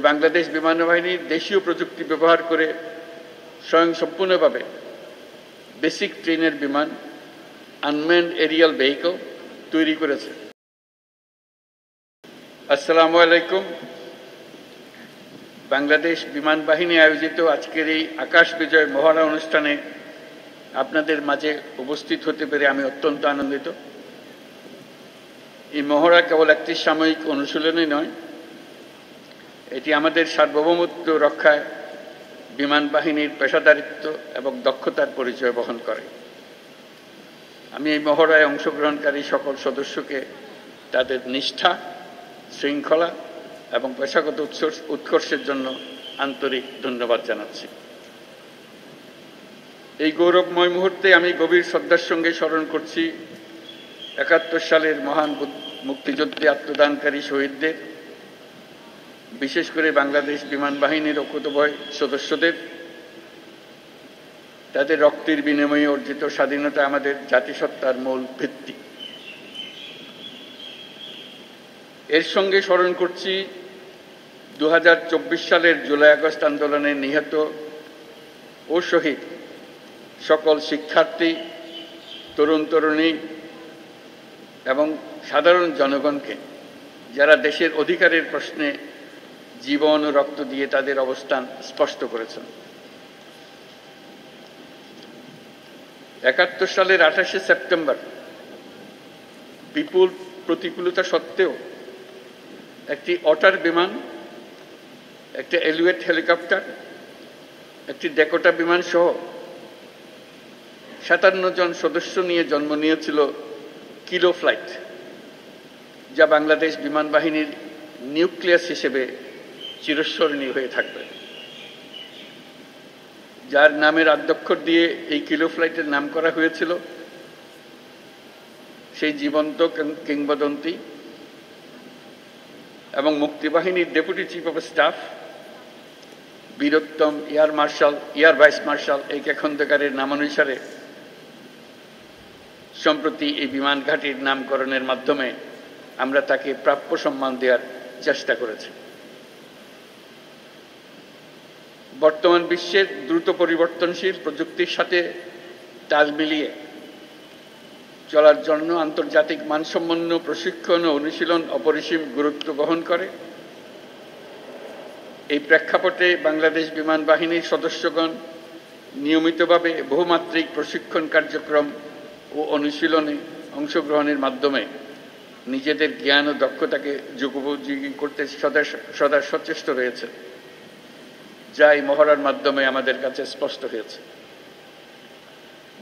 বাংলাদেশ বিমান বাহিনীর দেশীয় প্রযুক্তি ব্যবহার করে স্বয়ংসম্পূর্ণভাবে বেসিক ট্রেনের বিমান আনম্যান্ড এরিয়াল ভেহিকল তৈরি করেছে। আসসালামু আলাইকুম। বাংলাদেশ বিমান বাহিনী আয়োজিত আজকের এই আকাশ বিজয় মহড়া অনুষ্ঠানে আপনাদের মাঝে উপস্থিত হতে পেরে আমি অত্যন্ত আনন্দিত। এই মহড়া কেবল একটি সাময়িক অনুশীলনই নয়, এটি আমাদের সার্বভৌমত্ব রক্ষায় বিমান বাহিনীর পেশাদারিত্ব এবং দক্ষতার পরিচয় বহন করে। আমি এই মহড়ায় অংশগ্রহণকারী সকল সদস্যকে তাদের নিষ্ঠা, শৃঙ্খলা এবং পেশাগত উৎকর্ষের জন্য আন্তরিক ধন্যবাদ জানাচ্ছি। এই গৌরবময় মুহূর্তে আমি গভীর শ্রদ্ধার সঙ্গে স্মরণ করছি ৭১ সালের মহান মুক্তিযুদ্ধে আত্মদানকারী শহীদদের, বিশেষ করে বাংলাদেশ বিমান বাহিনীর অকুতোভয় সদস্যদের। তাদের রক্তের বিনিময়ে অর্জিত স্বাধীনতা আমাদের জাতিসত্তার মূল ভিত্তি। এর সঙ্গে স্মরণ করছি ২০২৪ সালের জুলাই আগস্ট আন্দোলনে নিহত ও শহীদ সকল শিক্ষার্থী, তরুণ তরুণী এবং সাধারণ জনগণকে, যারা দেশের অধিকারের প্রশ্নে জীবন ও রক্ত দিয়ে তাদের অবস্থান স্পষ্ট করেছেন। ৭১ সালের ২৮শে সেপ্টেম্বর বিপুল প্রতিকূলতা সত্ত্বেও একটি অটার বিমান, একটি এলিওয়েট হেলিকপ্টার, একটি ডেকোটা বিমান সহ ৫৭ জন সদস্য নিয়ে জন্ম নিয়েছিল কিলো ফ্লাইট, যা বাংলাদেশ বিমান বাহিনীর নিউক্লিয়াস হিসেবে চিরস্মরণীয় হয়ে থাকবে। যার নামের আদ্যক্ষর দিয়ে এই কিলো ফ্লাইটের নাম করা হয়েছিল, সেই জীবন্ত কিংবদন্তি এবং মুক্তিবাহিনীর ডেপুটি চিফ অফ স্টাফ বীরোত্তম এয়ার ভাইস মার্শাল এ.কে খন্দকারের নামানুসারে সম্প্রতি এই বিমান ঘাঁটির নামকরণের মাধ্যমে আমরা তাকে প্রাপ্য সম্মান দেওয়ার চেষ্টা করেছি। বর্তমান বিশ্বের দ্রুত পরিবর্তনশীল প্রযুক্তির সাথে তাল মিলিয়ে চলার জন্য আন্তর্জাতিক মানসম্পন্ন প্রশিক্ষণ ও অনুশীলন অপরিসীম গুরুত্ব বহন করে। এই প্রেক্ষাপটে বাংলাদেশ বিমান বাহিনীর সদস্যগণ নিয়মিতভাবে বহুমাত্রিক প্রশিক্ষণ কার্যক্রম ও অনুশীলনে অংশগ্রহণের মাধ্যমে নিজেদের জ্ঞান ও দক্ষতাকে যুগোপযোগী করতে সদা সচেষ্ট রয়েছে, যা এই মহড়ার মাধ্যমে আমাদের কাছে স্পষ্ট হয়েছে।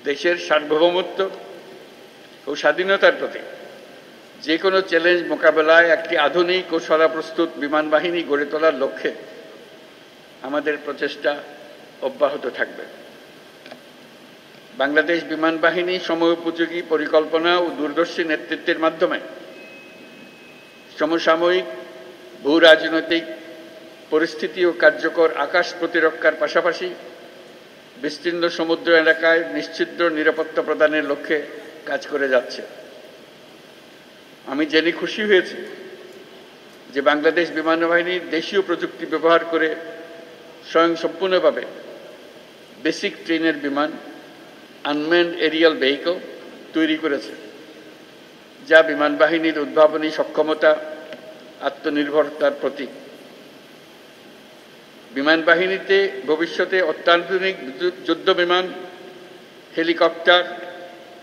দেশের সার্বভৌমত্ব ও স্বাধীনতার প্রতি যে কোনো চ্যালেঞ্জ মোকাবেলায় একটি আধুনিক ও সদাপ্রস্তুত বিমান বাহিনী গড়ে তোলার লক্ষ্যে আমাদের প্রচেষ্টা অব্যাহত থাকবে। বাংলাদেশ বিমান বাহিনী সময়োপযোগী পরিকল্পনা ও দূরদর্শী নেতৃত্বের মাধ্যমে সমসাময়িক ভূ রাজনৈতিক পরিস্থিতি ও কার্যকর আকাশ প্রতিরক্ষার পাশাপাশি বিস্তীর্ণ সমুদ্র এলাকায় নিশ্চিদ্র নিরাপত্তা প্রদানের লক্ষ্যে কাজ করে যাচ্ছে। আমি জেনে খুশি হয়েছি যে বাংলাদেশ বিমান বাহিনীর দেশীয় প্রযুক্তি ব্যবহার করে স্বয়ংসম্পূর্ণভাবে বেসিক ট্রেনের বিমান আনম্যান্ড এরিয়াল ভেহিকল তৈরি করেছে, যা বিমান বাহিনীর উদ্ভাবনী সক্ষমতা, আত্মনির্ভরতার প্রতীক। বিমান বাহিনীতে ভবিষ্যতে অত্যাধুনিক যুদ্ধ বিমান, হেলিকপ্টার,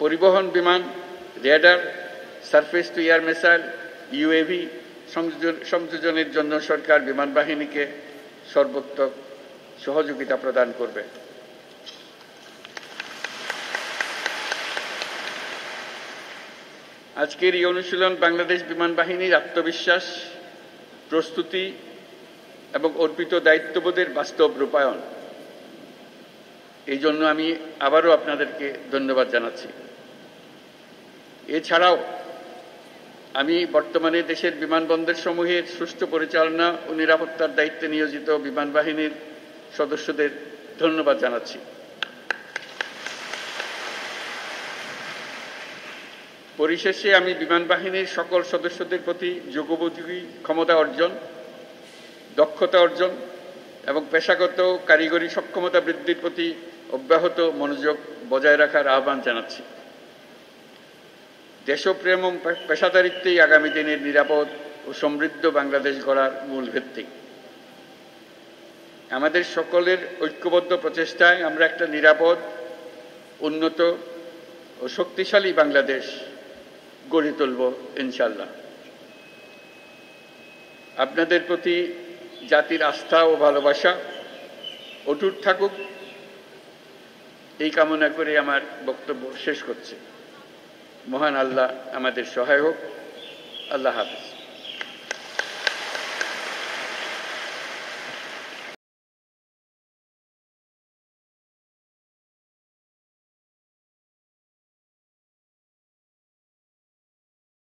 পরিবহন বিমান, radar, surface to air missile, UAV সংযোজনের জন্য সরকার বিমান বাহিনীকে সর্বোত্তম সহযোগিতা প্রদান করবে। আজকের এই অনুশীলন বাংলাদেশ বিমান বাহিনীর আত্মবিশ্বাস, প্রস্তুতি এবং অর্পিত দায়িত্ববোধের বাস্তব রূপায়ণ। এই জন্য আমি আবারও আপনাদেরকে ধন্যবাদ জানাচ্ছি। এছাড়াও আমি বর্তমানে দেশের বিমানবন্দর সমূহের সুষ্ঠু পরিচালনা ও নিরাপত্তার দায়িত্বে নিয়োজিত বিমান বাহিনীর সদস্যদের ধন্যবাদ জানাচ্ছি। পরিশেষে আমি বিমান বাহিনীর সকল সদস্যদের প্রতি যুগোপযোগী ক্ষমতা অর্জন, দক্ষতা অর্জন এবং পেশাগত কারিগরি সক্ষমতা বৃদ্ধির প্রতি অব্যাহত মনোযোগ বজায় রাখার আহ্বান জানাচ্ছি। দেশপ্রেম ও পেশাদারিত্বই আগামী দিনের নিরাপদ ও সমৃদ্ধ বাংলাদেশ গড়ার মূল ভিত্তি। আমাদের সকলের ঐক্যবদ্ধ প্রচেষ্টায় আমরা একটা নিরাপদ, উন্নত ও শক্তিশালী বাংলাদেশ গড়ে তুলব ইনশাআল্লাহ। আপনাদের প্রতি জাতির আস্থা ও ভালোবাসা অটুট থাকুক, এই কামনা করে আমার বক্তব্য শেষ করছি। মহান আল্লাহ আমাদের সহায় হোক। আল্লাহ হাফেজ।